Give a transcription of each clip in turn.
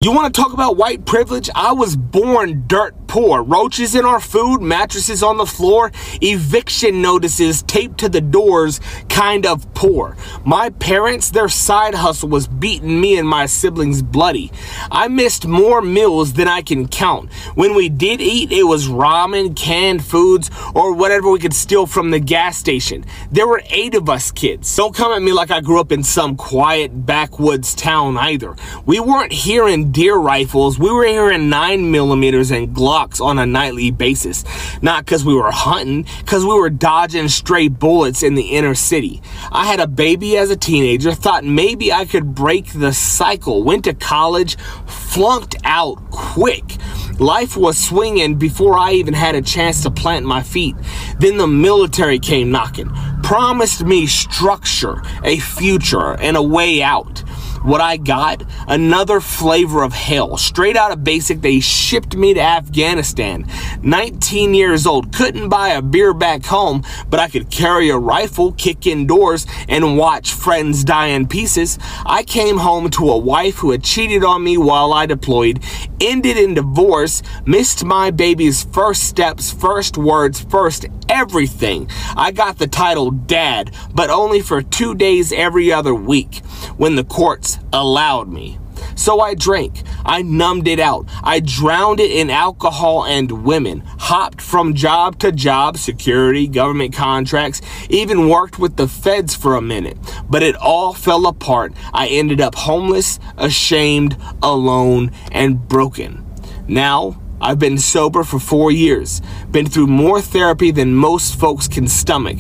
You want to talk about white privilege? I was born dirt poor. Roaches in our food, mattresses on the floor, eviction notices taped to the doors, kind of poor. My parents, their side hustle was beating me and my siblings bloody. I missed more meals than I can count. When we did eat, it was ramen, canned foods, or whatever we could steal from the gas station. There were 8 of us kids. Don't come at me like I grew up in some quiet backwoods town either. We weren't hearing deer rifles, we were hearing 9mm and Glocks on a nightly basis. Not because we were hunting, because we were dodging stray bullets in the inner city. I had a baby as a teenager, thought maybe I could break the cycle, went to college, flunked out quick. Life was swinging before I even had a chance to plant my feet. Then the military came knocking, promised me structure, a future, and a way out. What I got? Another flavor of hell. Straight out of basic, they shipped me to Afghanistan. 19 years old, couldn't buy a beer back home, but I could carry a rifle, kick indoors, and watch friends die in pieces. I came home to a wife who had cheated on me while I deployed, ended in divorce, missed my baby's first steps, first words, first everything. I got the title Dad, but only for 2 days every other week when the courts allowed me. So I drank, I numbed it out, I drowned it in alcohol and women, hopped from job to job, security, government contracts, even worked with the feds for a minute, but it all fell apart. I ended up homeless, ashamed, alone, and broken. Now, I've been sober for 4 years, been through more therapy than most folks can stomach,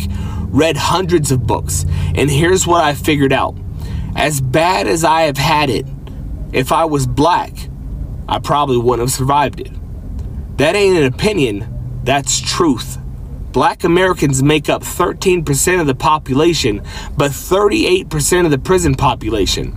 read hundreds of books, and here's what I figured out. As bad as I have had it, if I was black, I probably wouldn't have survived it. That ain't an opinion, that's truth. Black Americans make up 13% of the population, but 38% of the prison population.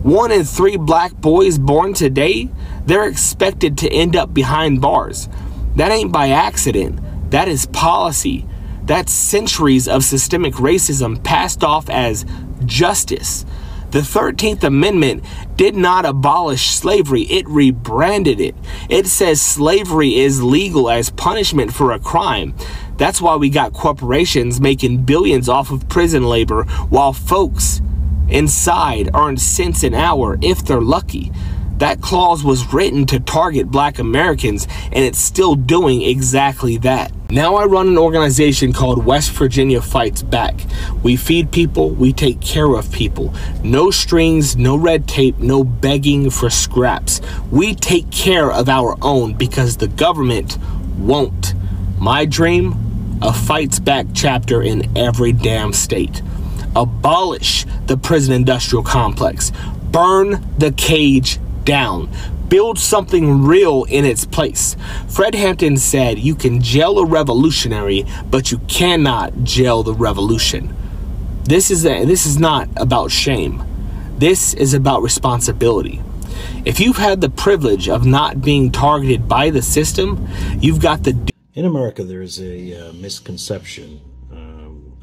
1 in 3 black boys born today, they're expected to end up behind bars. That ain't by accident, that is policy. That's centuries of systemic racism passed off as justice. The 13th Amendment did not abolish slavery, it rebranded it. It says slavery is legal as punishment for a crime. That's why we got corporations making billions off of prison labor while folks inside earn cents an hour if they're lucky. That clause was written to target black Americans, and it's still doing exactly that. Now I run an organization called West Virginia Fights Back. We feed people, we take care of people. No strings, no red tape, no begging for scraps. We take care of our own because the government won't. My dream? A Fights Back chapter in every damn state. Abolish the prison industrial complex. Burn the cage down. Build something real in its place. Fred Hampton said, you can jail a revolutionary, but you cannot jail the revolution. This is not about shame. This is about responsibility. If you've had the privilege of not being targeted by the system, you've got the... In America, there is a misconception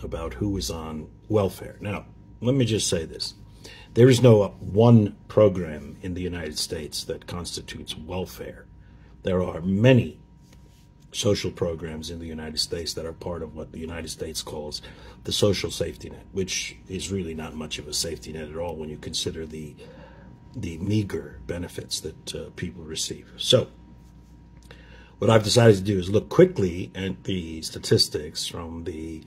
about who is on welfare. Now, let me just say this. There is no one program in the United States that constitutes welfare. There are many social programs in the United States that are part of what the United States calls the social safety net, which is really not much of a safety net at all when you consider the meager benefits that people receive. So what I've decided to do is look quickly at the statistics from the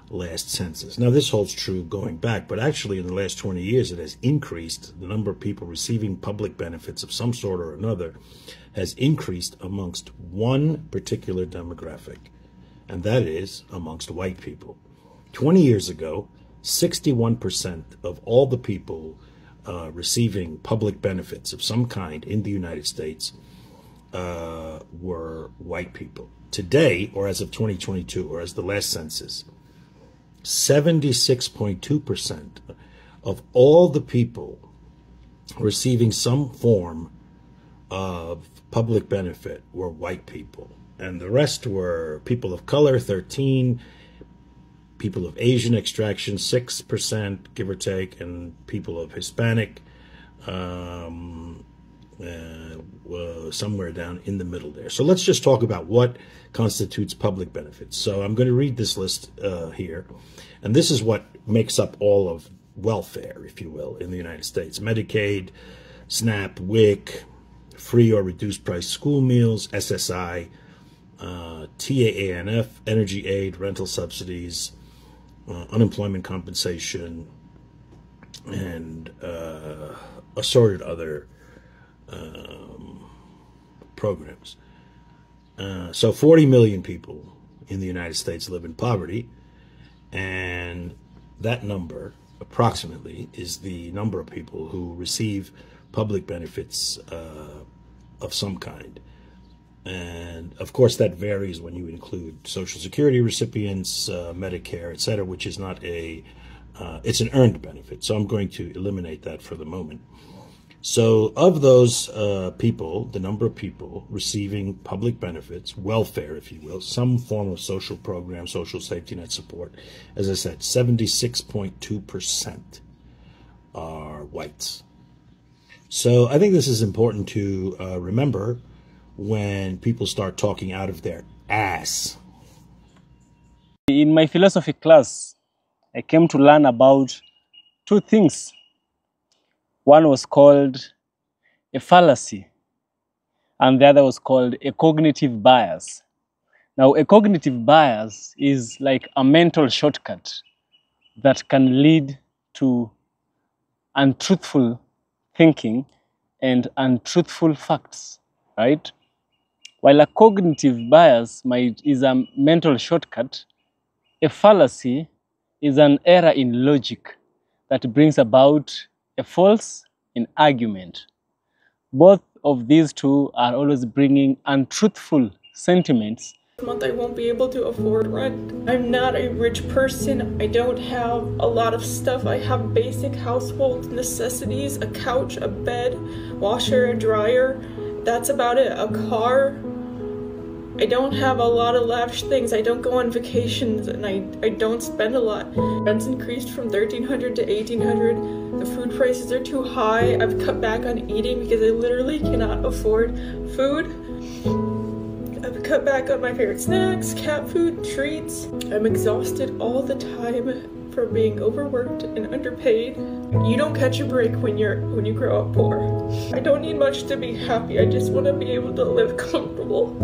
last census. Now, this holds true going back, but actually in the last 20 years, it has increased. The number of people receiving public benefits of some sort or another has increased amongst one particular demographic, and that is amongst white people. 20 years ago, 61% of all the people receiving public benefits of some kind in the United States were white people. Today, or as of 2022, or as the last census, 76.2% of all the people receiving some form of public benefit were white people. And the rest were people of color, 13%, people of Asian extraction, 6%, give or take, and people of Hispanic somewhere down in the middle there. So let's just talk about what constitutes public benefits. So I'm going to read this list here, and this is what makes up all of welfare, if you will, in the United States. Medicaid, SNAP, WIC, free or reduced price school meals, SSI, TAANF, energy aid, rental subsidies, unemployment compensation, and assorted other programs. So 40 million people in the United States live in poverty, and that number approximately is the number of people who receive public benefits of some kind. And of course that varies when you include Social Security recipients, Medicare, etc., which is not it's an earned benefit. So I'm going to eliminate that for the moment. So of those people, the number of people receiving public benefits, welfare, if you will, some form of social program, social safety net support, as I said, 76.2% are whites. So I think this is important to remember when people start talking out of their ass. In my philosophy class, I came to learn about two things. One was called a fallacy, and the other was called a cognitive bias. Now, a cognitive bias is like a mental shortcut that can lead to untruthful thinking and untruthful facts, right? While a cognitive bias is a mental shortcut, a fallacy is an error in logic that brings about a false in argument. Both of these two are always bringing untruthful sentiments. This month I won't be able to afford rent. I'm not a rich person. I don't have a lot of stuff. I have basic household necessities, a couch, a bed, washer, a dryer. That's about it. A car. I don't have a lot of lavish things. I don't go on vacations, and I don't spend a lot. Rent's increased from $1,300 to $1,800. The food prices are too high. I've cut back on eating because I literally cannot afford food. I've cut back on my favorite snacks, cat food, treats. I'm exhausted all the time from being overworked and underpaid. You don't catch a break when you grow up poor. I don't need much to be happy. I just want to be able to live comfortable.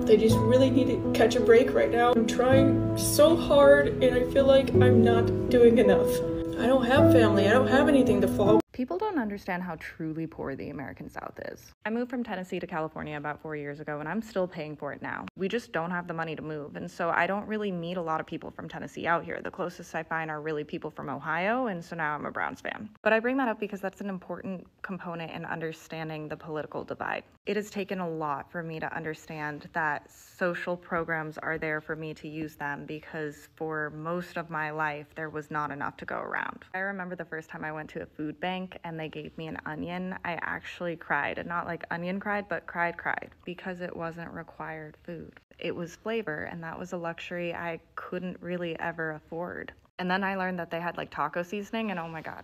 I just really need to catch a break right now. I'm trying so hard and I feel like I'm not doing enough. I don't have family. I don't have anything to fall. People don't understand how truly poor the American South is. I moved from Tennessee to California about 4 years ago, and I'm still paying for it now. We just don't have the money to move, and so I don't really meet a lot of people from Tennessee out here. The closest I find are really people from Ohio, and so now I'm a Browns fan. But I bring that up because that's an important component in understanding the political divide. It has taken a lot for me to understand that social programs are there for me to use them because for most of my life, there was not enough to go around. I remember the first time I went to a food bank and they gave me an onion, I actually cried. And not like onion cried, but cried because it wasn't required food. It was flavor, and that was a luxury I couldn't really ever afford. And then I learned that they had like taco seasoning, and oh my God,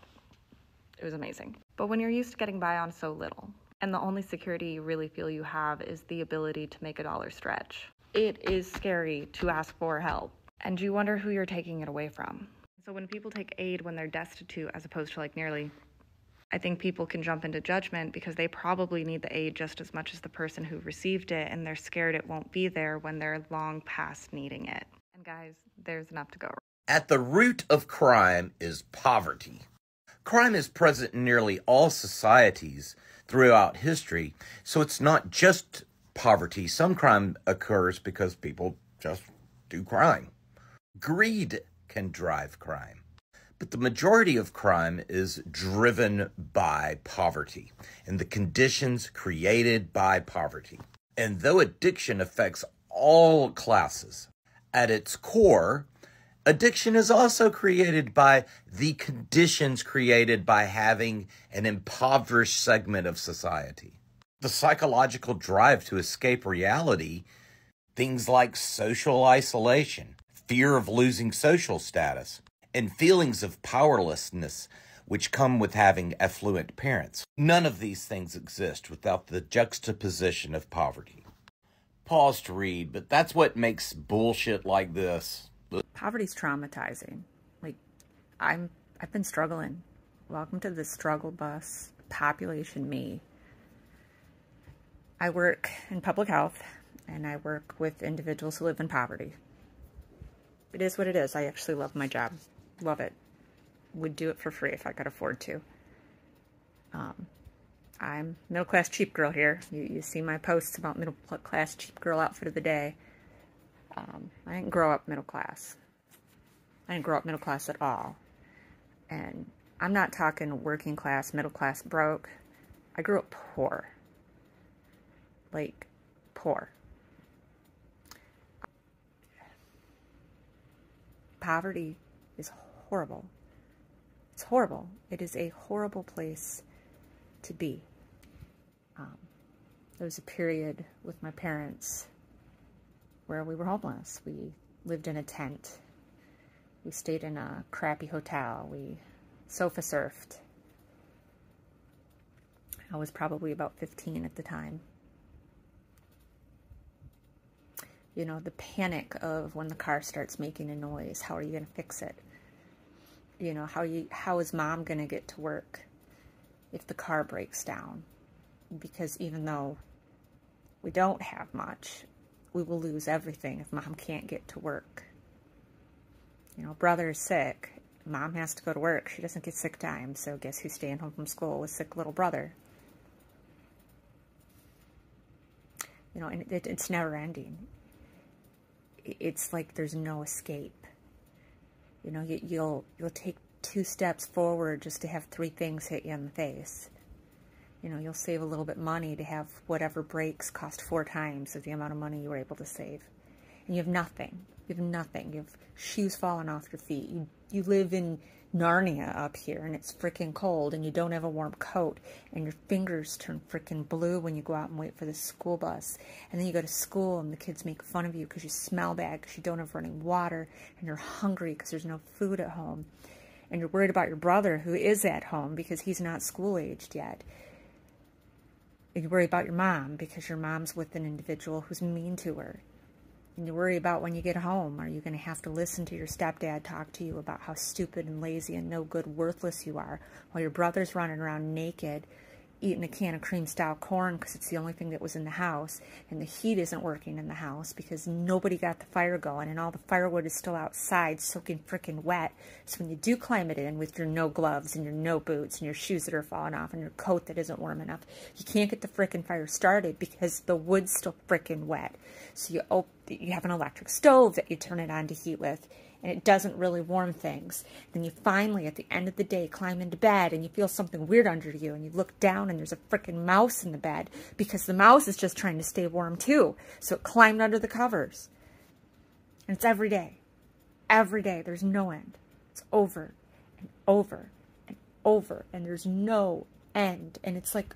it was amazing. But when you're used to getting by on so little, and the only security you really feel you have is the ability to make a dollar stretch, it is scary to ask for help. And you wonder who you're taking it away from. So when people take aid when they're destitute as opposed to like nearly, I think people can jump into judgment because they probably need the aid just as much as the person who received it, and they're scared it won't be there when they're long past needing it. And guys, there's enough to go around. At the root of crime is poverty. Crime is present in nearly all societies throughout history, so it's not just poverty. Some crime occurs because people just do crime. Greed can drive crime. But the majority of crime is driven by poverty and the conditions created by poverty. And though addiction affects all classes, at its core, addiction is also created by the conditions created by having an impoverished segment of society. The psychological drive to escape reality, things like social isolation, fear of losing social status, and feelings of powerlessness which come with having affluent parents. None of these things exist without the juxtaposition of poverty. Pause to read, but that's what makes bullshit like this. Poverty's traumatizing. Like, I've been struggling. Welcome to the struggle bus. Population me. I work in public health, and I work with individuals who live in poverty. It is what it is. I actually love my job. Love it. Would do it for free if I could afford to. I'm middle-class cheap girl here. You see my posts about middle-class cheap girl outfit of the day. I didn't grow up middle class. I didn't grow up middle class at all. And I'm not talking working class, middle class, broke. I grew up poor. Like, poor. Poverty is horrible. It's horrible. It is a horrible place to be. There was a period with my parents where we were homeless. We lived in a tent. We stayed in a crappy hotel. We sofa surfed. I was probably about 15 at the time. You know, the panic of when the car starts making a noise. How are you going to fix it? You know, how is mom going to get to work if the car breaks down? Because even though we don't have much, we will lose everything if mom can't get to work. You know, brother is sick. Mom has to go to work. She doesn't get sick time, so guess who's staying home from school with sick little brother? You know, and it's never ending. It's like there's no escape. You know, you'll take 2 steps forward just to have 3 things hit you in the face. You know, you'll save a little bit money to have whatever breaks cost 4 times of the amount of money you were able to save. And you have nothing. You have nothing. You have shoes falling off your feet. You live in Narnia up here, and it's freaking cold, and you don't have a warm coat, and your fingers turn freaking blue when you go out and wait for the school bus. And then you go to school, and the kids make fun of you because you smell bad, because you don't have running water, and you're hungry because there's no food at home. And you're worried about your brother who is at home because he's not school-aged yet. And you worry about your mom because your mom's with an individual who's mean to her. And you worry about when you get home, are you going to have to listen to your stepdad talk to you about how stupid and lazy and no good, worthless you are, while your brother's running around naked, eating a can of cream-style corn because it's the only thing that was in the house, and the heat isn't working in the house because nobody got the fire going, and all the firewood is still outside soaking freaking wet. So when you do climb it in with your no gloves and your no boots and your shoes that are falling off and your coat that isn't warm enough, you can't get the freaking fire started because the wood's still freaking wet. So you have an electric stove that you turn it on to heat with, and it doesn't really warm things. Then you finally, at the end of the day, climb into bed, and you feel something weird under you, and you look down, and there's a freaking mouse in the bed, because the mouse is just trying to stay warm, too. So it climbed under the covers. And it's every day. Every day. There's no end. It's over and over and over, and there's no end. And it's like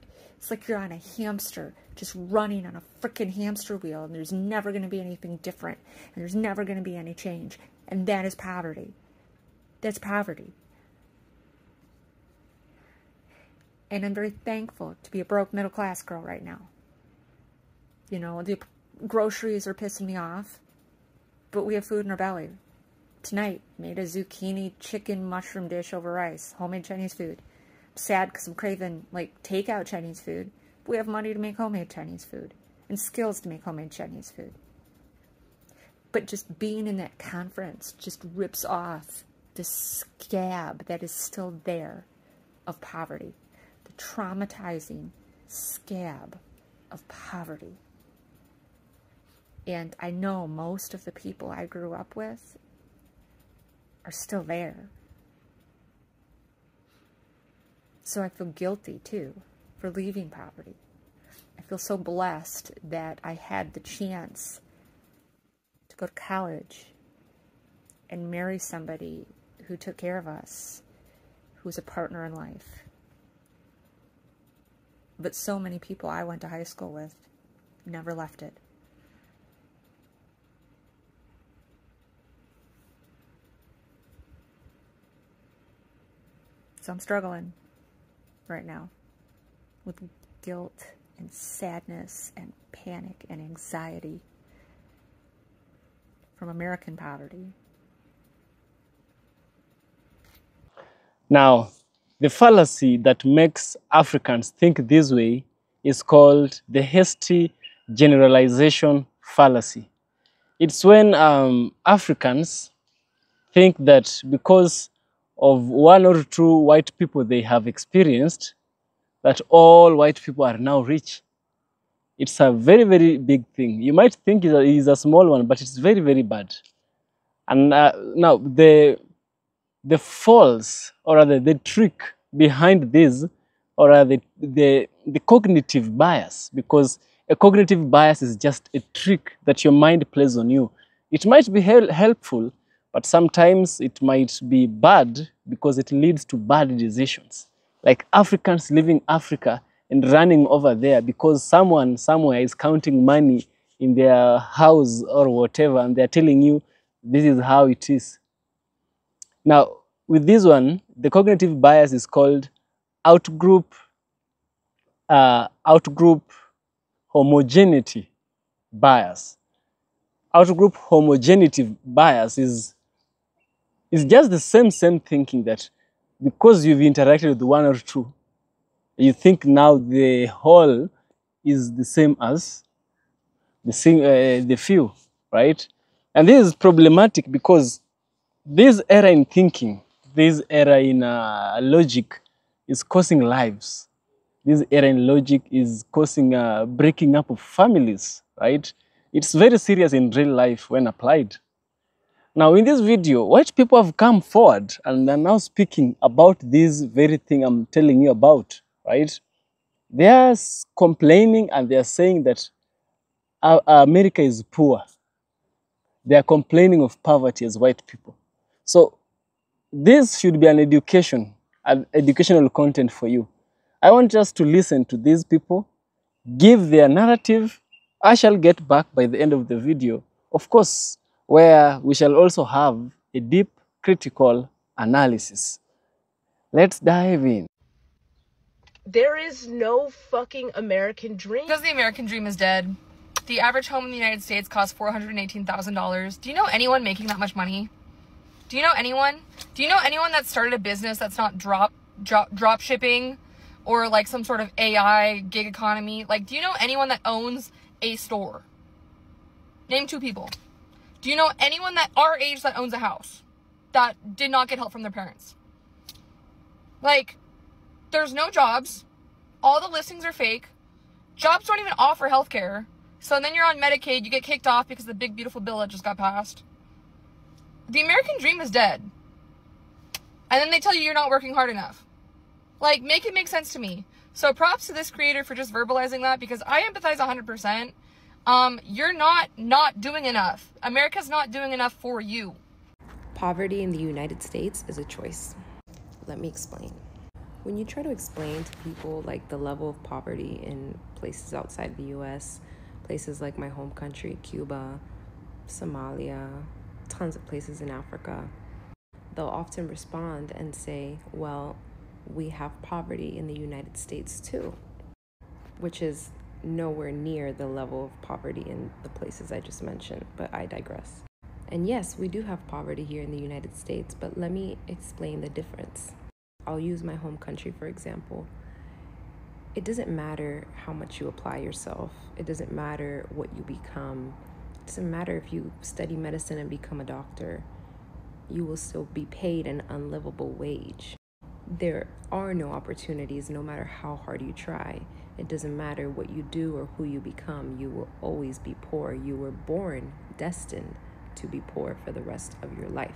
you're on a hamster, just running on a freaking hamster wheel, and there's never going to be anything different, and there's never going to be any change. And that is poverty. That's poverty. And I'm very thankful to be a broke middle-class girl right now. You know, the groceries are pissing me off, but we have food in our belly. Tonight, made a zucchini chicken mushroom dish over rice, homemade Chinese food. I'm sad because I'm craving, like, takeout Chinese food. But we have money to make homemade Chinese food and skills to make homemade Chinese food. But just being in that conference just rips off the scab that is still there of poverty. The traumatizing scab of poverty. And I know most of the people I grew up with are still there. So I feel guilty, too, for leaving poverty. I feel so blessed that I had the chance to go to college and marry somebody who took care of us, who was a partner in life. But so many people I went to high school with never left it. So I'm struggling right now with guilt and sadness and panic and anxiety from American poverty. Now, the fallacy that makes Africans think this way is called the hasty generalization fallacy. It's when Africans think that because of one or two white people they have experienced, that all white people are now rich. It's a very, very big thing. You might think it is a small one, but it's very, very bad. And now the false, or rather the trick behind this, or rather the cognitive bias, because a cognitive bias is just a trick that your mind plays on you. It might be helpful, but sometimes it might be bad because it leads to bad decisions. Like Africans leaving Africa and running over there because someone somewhere is counting money in their house or whatever, and they're telling you this is how it is. Now, with this one, the cognitive bias is called outgroup homogeneity bias. Outgroup homogeneity bias is just the same thinking that because you've interacted with one or two, you think now the whole is the same as the few, right? And this is problematic because this error in thinking, this error in logic is causing lives. This error in logic is causing breaking up of families, right? It's very serious in real life when applied. Now, in this video, white people have come forward and are now speaking about this very thing I'm telling you about, right? They are complaining and they are saying that America is poor. They are complaining of poverty as white people. So this should be an educational content for you. I want us to listen to these people, give their narrative. I shall get back by the end of the video, of course, where we shall also have a deep critical analysis. Let's dive in. There is no fucking American dream. Because the American dream is dead. The average home in the United States costs $418,000. Do you know anyone making that much money? Do you know anyone? Do you know anyone that started a business that's not drop shipping or like some sort of AI gig economy? Like, do you know anyone that owns a store? Name 2 people. Do you know anyone that our age that owns a house that did not get help from their parents? Like, there's no jobs. All the listings are fake. Jobs don't even offer healthcare. So then you're on Medicaid, you get kicked off because of the big beautiful bill that just got passed. The American dream is dead. And then they tell you you're not working hard enough. Like, make it make sense to me. So props to this creator for just verbalizing that, because I empathize 100%. You're not doing enough. America's not doing enough for you. Poverty in the United States is a choice. Let me explain. When you try to explain to people like the level of poverty in places outside the US, places like my home country, Cuba, Somalia, tons of places in Africa, they'll often respond and say, well, we have poverty in the United States too, which is nowhere near the level of poverty in the places I just mentioned, but I digress. And yes, we do have poverty here in the United States, but let me explain the difference. I'll use my home country, for example. It doesn't matter how much you apply yourself. It doesn't matter what you become. It doesn't matter if you study medicine and become a doctor. You will still be paid an unlivable wage. There are no opportunities no matter how hard you try. It doesn't matter what you do or who you become. You will always be poor. You were born destined to be poor for the rest of your life.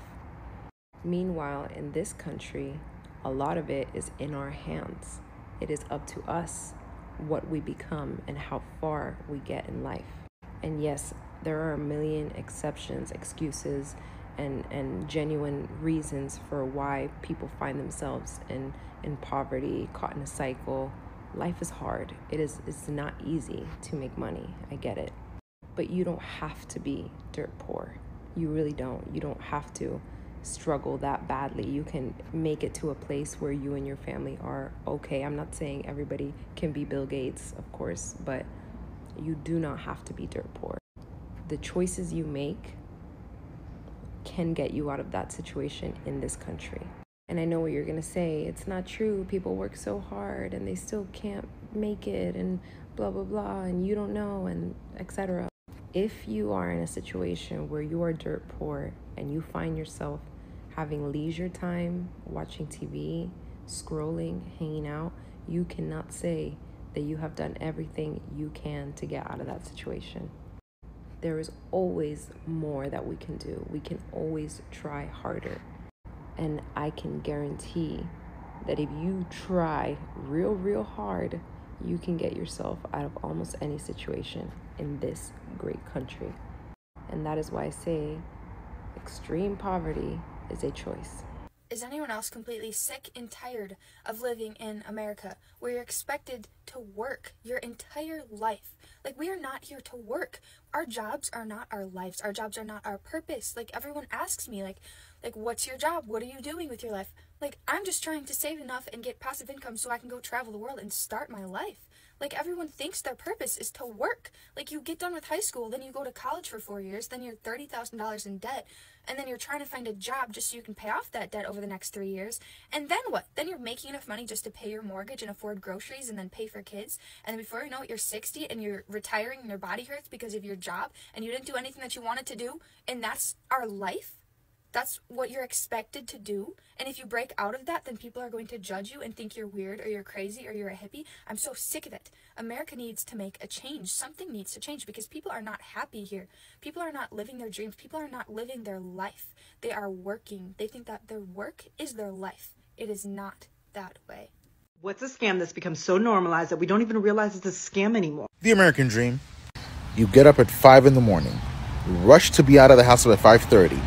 Meanwhile, in this country, a lot of it is in our hands. It is up to us what we become and how far we get in life. And yes, there are a million exceptions, excuses, and genuine reasons for why people find themselves in poverty, caught in a cycle. Life is hard. It's not easy to make money. I get it. But you don't have to be dirt poor. You really don't. You don't have to struggle that badly. You can make it to a place where you and your family are okay. I'm not saying everybody can be Bill Gates, of course, but you do not have to be dirt poor. The choices you make can get you out of that situation in this country. And I know what you're going to say. It's not true. People work so hard and they still can't make it and blah, blah, blah, and you don't know, and etc. If you are in a situation where you are dirt poor and you find yourself having leisure time, watching TV, scrolling, hanging out, you cannot say that you have done everything you can to get out of that situation. There is always more that we can do. We can always try harder. And I can guarantee that if you try real hard, you can get yourself out of almost any situation in this great country. And that is why I say extreme poverty is a choice. Is anyone else completely sick and tired of living in America where you're expected to work your entire life? Like, we are not here to work. Our jobs are not our lives. Our jobs are not our purpose. Like, everyone asks me, like, what's your job? What are you doing with your life? Like, I'm just trying to save enough and get passive income so I can go travel the world and start my life. Like, everyone thinks their purpose is to work. Like, you get done with high school, then you go to college for 4 years, then you're $30,000 in debt, and then you're trying to find a job just so you can pay off that debt over the next 3 years. And then what? Then you're making enough money just to pay your mortgage and afford groceries and then pay for kids. And then before you know it, you're 60 and you're retiring and your body hurts because of your job and you didn't do anything that you wanted to do. And that's our life. That's what you're expected to do. And if you break out of that, then people are going to judge you and think you're weird or you're crazy or you're a hippie. I'm so sick of it. America needs to make a change. Something needs to change because people are not happy here. People are not living their dreams. People are not living their life. They are working. They think that their work is their life. It is not that way. What's a scam that's become so normalized that we don't even realize it's a scam anymore? The American dream. You get up at 5 in the morning. You rush to be out of the house at 5:30.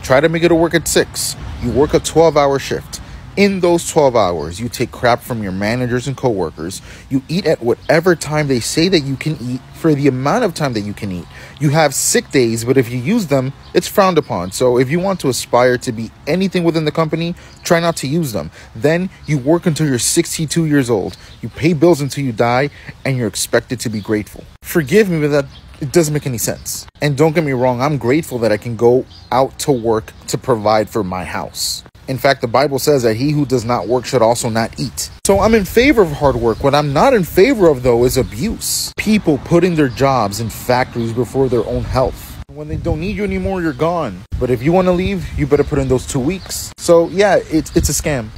Try to make it to work at 6. You work a 12-hour shift. In those 12 hours, you take crap from your managers and coworkers. You eat at whatever time they say that you can eat for the amount of time that you can eat. You have sick days, but if you use them, it's frowned upon. So if you want to aspire to be anything within the company, try not to use them. Then you work until you're 62 years old. You pay bills until you die, and you're expected to be grateful. Forgive me, but that it doesn't make any sense. And don't get me wrong, I'm grateful that I can go out to work to provide for my house. In fact, the Bible says that he who does not work should also not eat. So I'm in favor of hard work. What I'm not in favor of, though, is abuse. People putting their jobs in factories before their own health. When they don't need you anymore, you're gone. But if you want to leave, you better put in those 2 weeks. So yeah, it's a scam.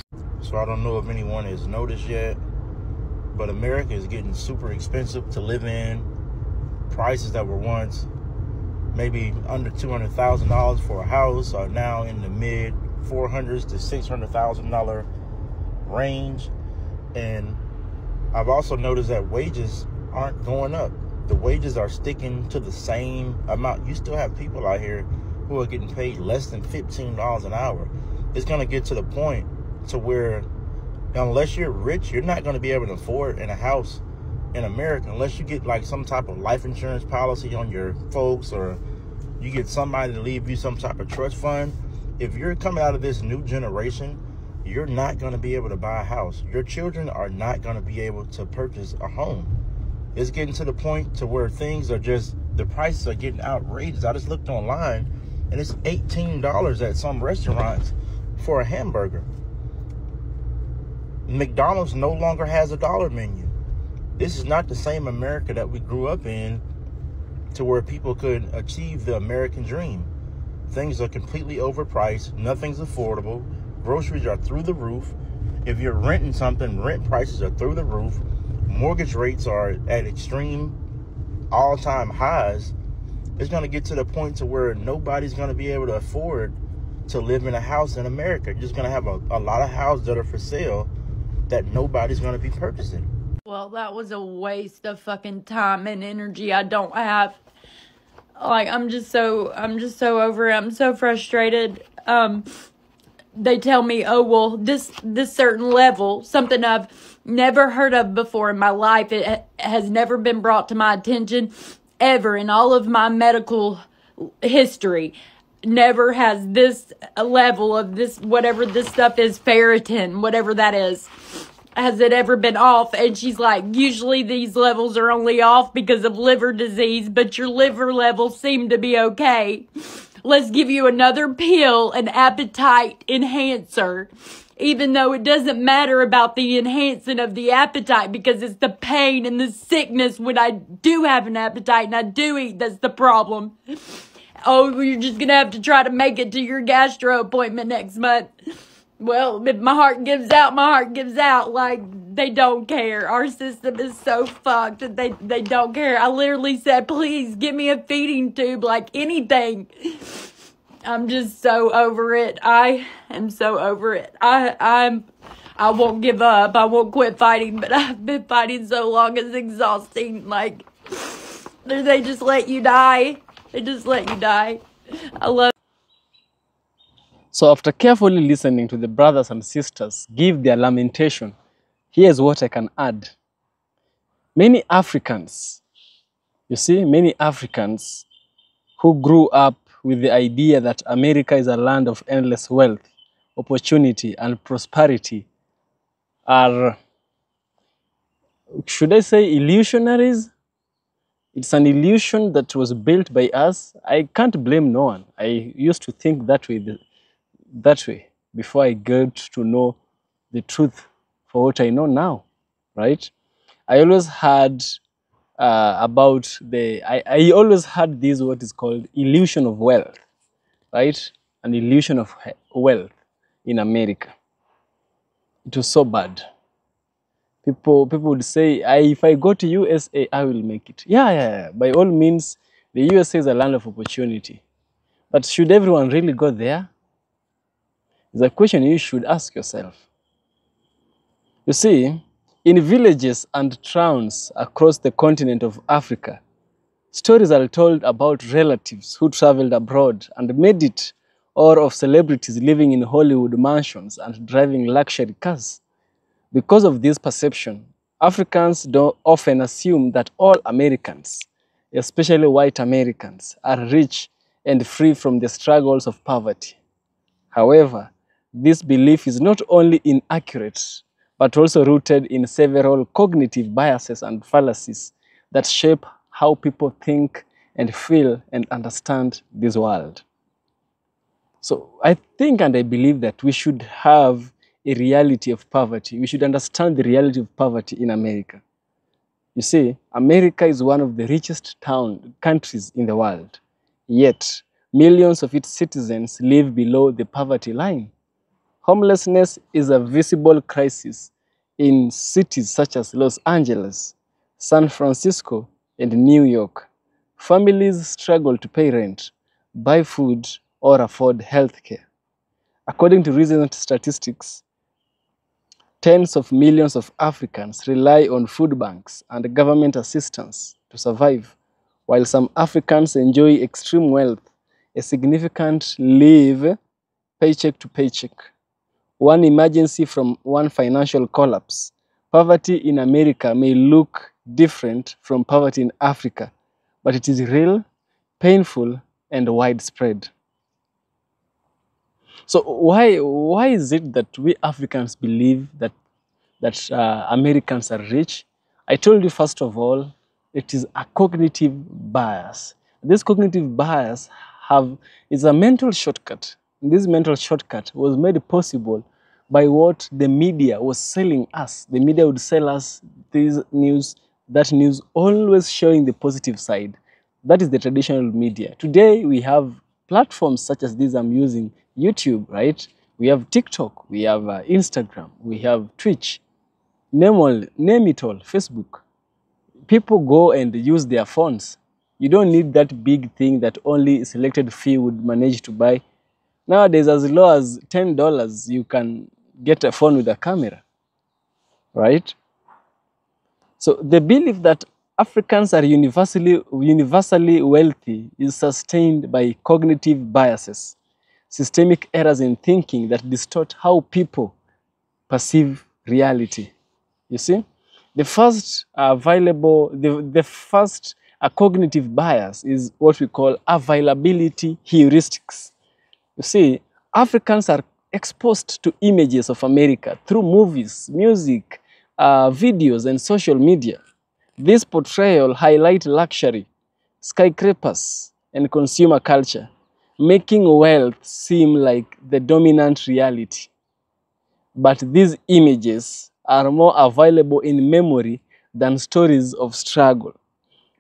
So I don't know if anyone has noticed yet, but America is getting super expensive to live in. Prices that were once maybe under $200,000 for a house are now in the mid $400,000 to $600,000 range. And I've also noticed that wages aren't going up. The wages are sticking to the same amount. You still have people out here who are getting paid less than $15 an hour. It's going to get to the point to where unless you're rich, you're not going to be able to afford in a house in America unless you get like some type of life insurance policy on your folks, or you get somebody to leave you some type of trust fund. If you're coming out of this new generation, you're not going to be able to buy a house. Your children are not going to be able to purchase a home. It's getting to the point to where things are just, the prices are getting outrageous. I just looked online and it's $18 at some restaurants for a hamburger. McDonald's no longer has a dollar menu. This is not the same America that we grew up in, to where people could achieve the American dream. Things are completely overpriced. Nothing's affordable. Groceries are through the roof. If you're renting something, rent prices are through the roof. Mortgage rates are at extreme all-time highs. It's going to get to the point to where nobody's going to be able to afford to live in a house in America. You're just going to have a lot of houses that are for sale that nobody's going to be purchasing. Well, that was a waste of fucking time and energy I don't have. Like, I'm just so over it. I'm so frustrated. They tell me, oh, well, this certain level, something I've never heard of before in my life. It has never been brought to my attention ever in all of my medical history. never has this level of this, whatever this stuff is, ferritin, whatever that is. Has it ever been off? And she's like, usually these levels are only off because of liver disease, but your liver levels seem to be okay. Let's give you another pill, an appetite enhancer. Even though it doesn't matter about the enhancing of the appetite, because it's the pain and the sickness when I do have an appetite and I do eat that's the problem. Oh, you're just going to have to try to make it to your gastro appointment next month. Well, if my heart gives out, my heart gives out. Like, they don't care. Our system is so fucked that they don't care. I literally said, please give me a feeding tube, like anything. I'm just so over it. I am so over it. I won't give up. I won't quit fighting, but I've been fighting so long it's exhausting. Like, they just let you die. They just let you die. I love. So after carefully listening to the brothers and sisters give their lamentation, here's what I can add. Many Africans, you see, many Africans who grew up with the idea that America is a land of endless wealth, opportunity, and prosperity are, should I say, illusionaries? It's an illusion that was built by us. I can't blame no one. I used to think that way before I got to know the truth for what I know now, right? I always had about I always had this what is called illusion of wealth, right? An illusion of wealth in America. It was so bad. People would say, if I go to USA, I will make it. Yeah. By all means, the USA is a land of opportunity. But should everyone really go there? It's a question you should ask yourself. You see, in villages and towns across the continent of Africa, stories are told about relatives who traveled abroad and made it, or of celebrities living in Hollywood mansions and driving luxury cars. Because of this perception, Africans don't often assume that all Americans, especially white Americans, are rich and free from the struggles of poverty. However, this belief is not only inaccurate, but also rooted in several cognitive biases and fallacies that shape how people think and feel and understand this world. So I think and I believe that we should have a reality of poverty. We should understand the reality of poverty in America. You see, America is one of the richest countries in the world, yet millions of its citizens live below the poverty line. Homelessness is a visible crisis in cities such as Los Angeles, San Francisco, and New York. Families struggle to pay rent, buy food, or afford health care. According to recent statistics, tens of millions of Africans rely on food banks and government assistance to survive, while some Africans enjoy extreme wealth, a significant live paycheck to paycheck. One emergency from one financial collapse. Poverty in America may look different from poverty in Africa, but it is real, painful, and widespread. So why is it that we Africans believe that Americans are rich? I told you, first of all, it is a cognitive bias. This cognitive bias is a mental shortcut. This mental shortcut was made possible by what the media was selling us. The media would sell us this news, that news, always showing the positive side. That is the traditional media. Today, we have platforms such as this I'm using, YouTube, right? We have TikTok, we have Instagram, we have Twitch, name it all, Facebook. People go and use their phones. You don't need that big thing that only a selected few would manage to buy. Nowadays, as low as $10, you can get a phone with a camera, right? So the belief that Africans are universally wealthy is sustained by cognitive biases, systemic errors in thinking that distort how people perceive reality. You see, the first cognitive bias is what we call availability heuristics. You see, Africans are exposed to images of America through movies, music, videos, and social media. This portrayal highlights luxury, skyscrapers, and consumer culture, making wealth seem like the dominant reality. But these images are more available in memory than stories of struggle.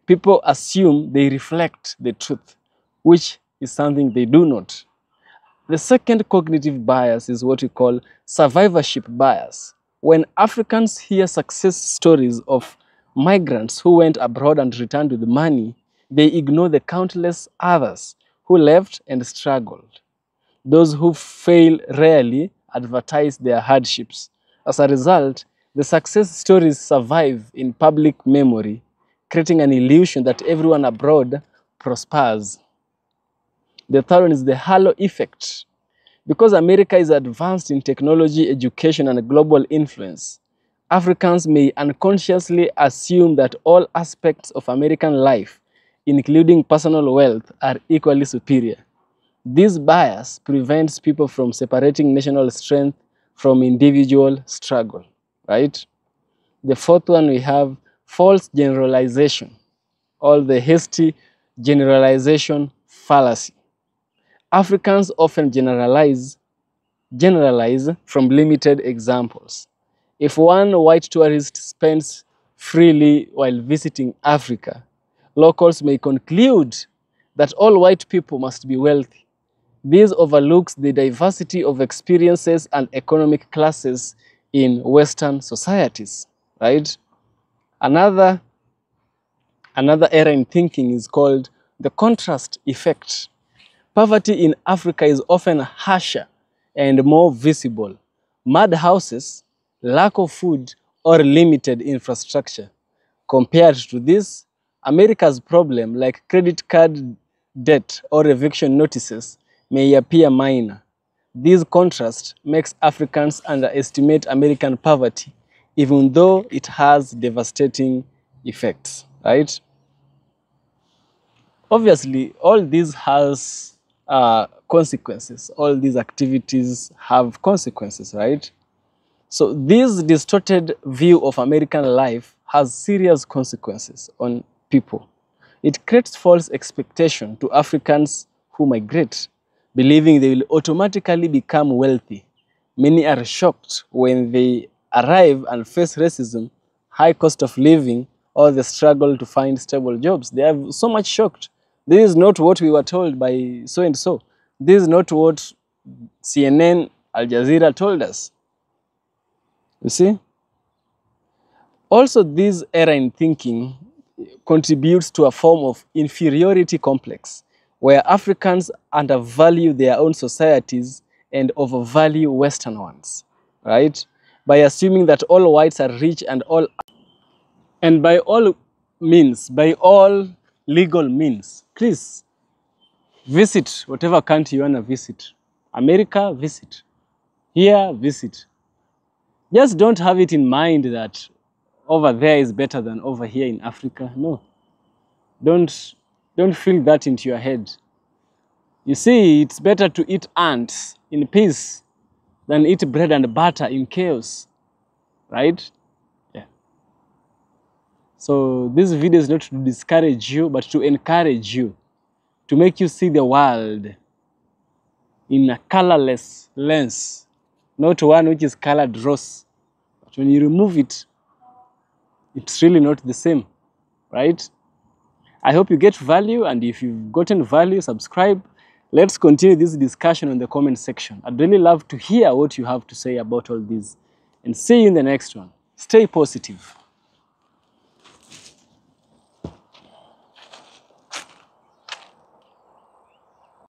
People assume they reflect the truth, which is something they do not. The second cognitive bias is what we call survivorship bias. When Africans hear success stories of migrants who went abroad and returned with money, they ignore the countless others who left and struggled. Those who fail rarely advertise their hardships. As a result, the success stories survive in public memory, creating an illusion that everyone abroad prospers. The third one is the halo effect. Because America is advanced in technology, education, and global influence, Africans may unconsciously assume that all aspects of American life, including personal wealth, are equally superior. This bias prevents people from separating national strength from individual struggle, right? The fourth one, we have false generalization, or the hasty generalization fallacy. Africans often generalize from limited examples. If one white tourist spends freely while visiting Africa, locals may conclude that all white people must be wealthy. This overlooks the diversity of experiences and economic classes in Western societies, right? Another error in thinking is called the contrast effect. Poverty in Africa is often harsher and more visible. Mud houses, lack of food, or limited infrastructure. Compared to this, America's problem, like credit card debt or eviction notices, may appear minor. This contrast makes Africans underestimate American poverty, even though it has devastating effects, right? Obviously, all this has consequences. All these activities have consequences, right? So this distorted view of American life has serious consequences on people. It creates false expectation to Africans who migrate, believing they will automatically become wealthy. Many are shocked when they arrive and face racism, high cost of living, or the struggle to find stable jobs. They are so much shocked. This is not what we were told by so-and-so. This is not what CNN, Al Jazeera told us. You see? Also, this error in thinking contributes to a form of inferiority complex, where Africans undervalue their own societies and overvalue Western ones, right? By assuming that all whites are rich and by all means, by all legal means, please visit whatever country you want to visit. America, visit. Here, visit. Just don't have it in mind that over there is better than over here in Africa. No. Don't feel that into your head. You see, it's better to eat ants in peace than eat bread and butter in chaos. Right? Yeah. So this video is not to discourage you, but to encourage you, to make you see the world in a colorless lens, not one which is colored rose. But when you remove it, it's really not the same, right? I hope you get value, and if you've gotten value, subscribe. Let's continue this discussion in the comment section. I'd really love to hear what you have to say about all this. And see you in the next one. Stay positive.